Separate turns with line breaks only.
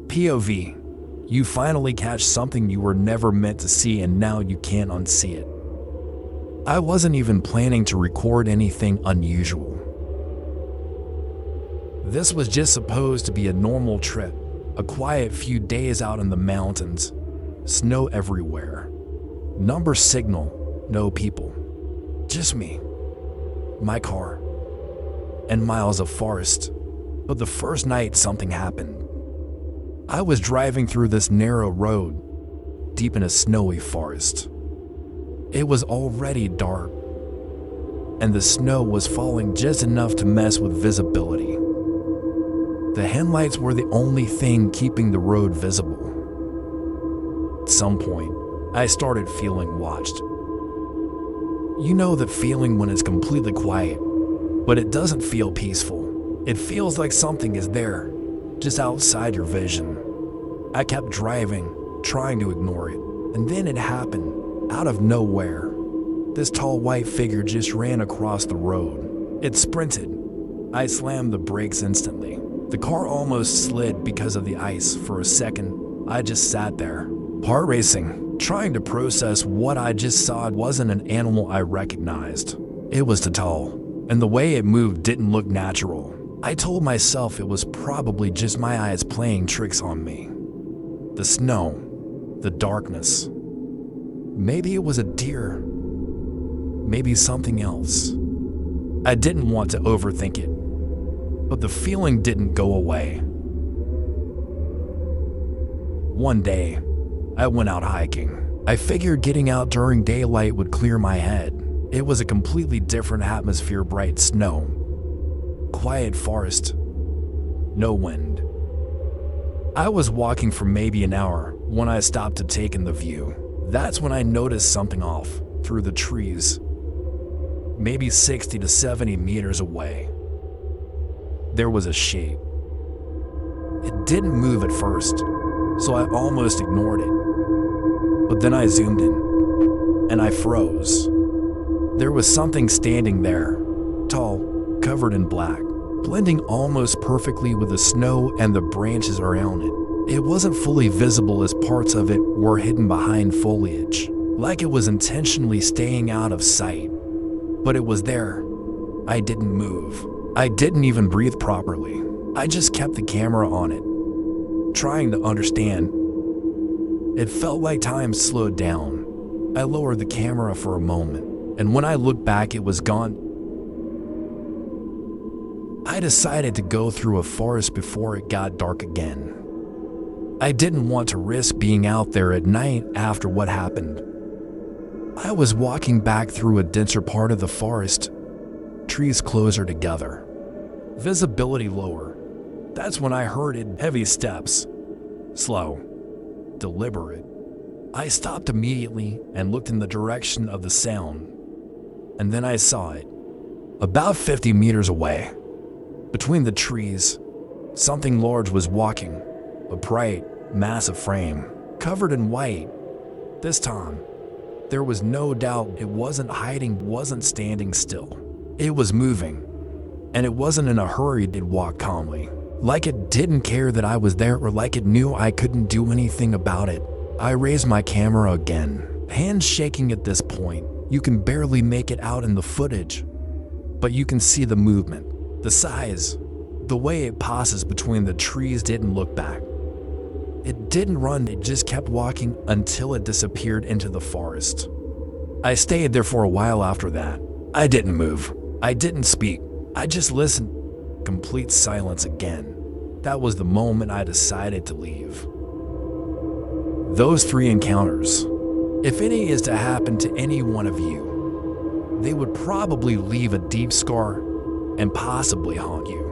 POV. You finally catch something you were never meant to see and now you can't unsee it. I wasn't even planning to record anything unusual. This was just supposed to be a normal trip, a quiet few days out in the mountains, snow everywhere. Number signal, no people. Just me, my car, and miles of forest. But the first night something happened. I was driving through this narrow road, deep in a snowy forest. It was already dark, and the snow was falling just enough to mess with visibility. The headlights were the only thing keeping the road visible. At some point, I started feeling watched. You know the feeling when it's completely quiet, but it doesn't feel peaceful. It feels like something is there, just outside your vision. I kept driving, trying to ignore it, and then it happened, out of nowhere. This tall white figure just ran across the road. It sprinted. I slammed the brakes instantly. The car almost slid because of the ice. For a second, I just sat there, heart racing, trying to process what I just saw. It wasn't an animal I recognized. It was too tall, and the way it moved didn't look natural. I told myself it was probably just my eyes playing tricks on me. The snow, the darkness. Maybe it was a deer. Maybe something else. I didn't want to overthink it, but the feeling didn't go away. One day, I went out hiking. I figured getting out during daylight would clear my head. It was a completely different atmosphere: bright snow, quiet forest, no wind. I was walking for maybe an hour when I stopped to take in the view. That's when I noticed something off. Through the trees, maybe 60 to 70 meters away, there was a shape. It didn't move at first, so I almost ignored it. But then I zoomed in, and I froze. There was something standing there, tall, covered in black, blending almost perfectly with the snow and the branches around it. It wasn't fully visible as parts of it were hidden behind foliage, like it was intentionally staying out of sight. But it was there. I didn't move. I didn't even breathe properly. I just kept the camera on it, trying to understand. It felt like time slowed down. I lowered the camera for a moment, and when I looked back, it was gone. I decided to go through a forest before it got dark again. I didn't want to risk being out there at night after what happened. I was walking back through a denser part of the forest, trees closer together, visibility lower. That's when I heard it, heavy steps, slow, deliberate. I stopped immediately and looked in the direction of the sound, and then I saw it. About 50 meters away, between the trees, something large was walking, a bright, massive frame, covered in white. This time, there was no doubt it wasn't hiding, wasn't standing still. It was moving, and it wasn't in a hurry. It walked calmly, like it didn't care that I was there or like it knew I couldn't do anything about it. I raised my camera again, hands shaking at this point. You can barely make it out in the footage, but you can see the movement, the size, the way it passes between the trees. Didn't look back. It didn't run, it just kept walking until it disappeared into the forest. I stayed there for a while after that. I didn't move. I didn't speak. I just listened. Complete silence again. That was the moment I decided to leave. Those 3 encounters, if any is to happen to any one of you, they would probably leave a deep scar and possibly haunt you.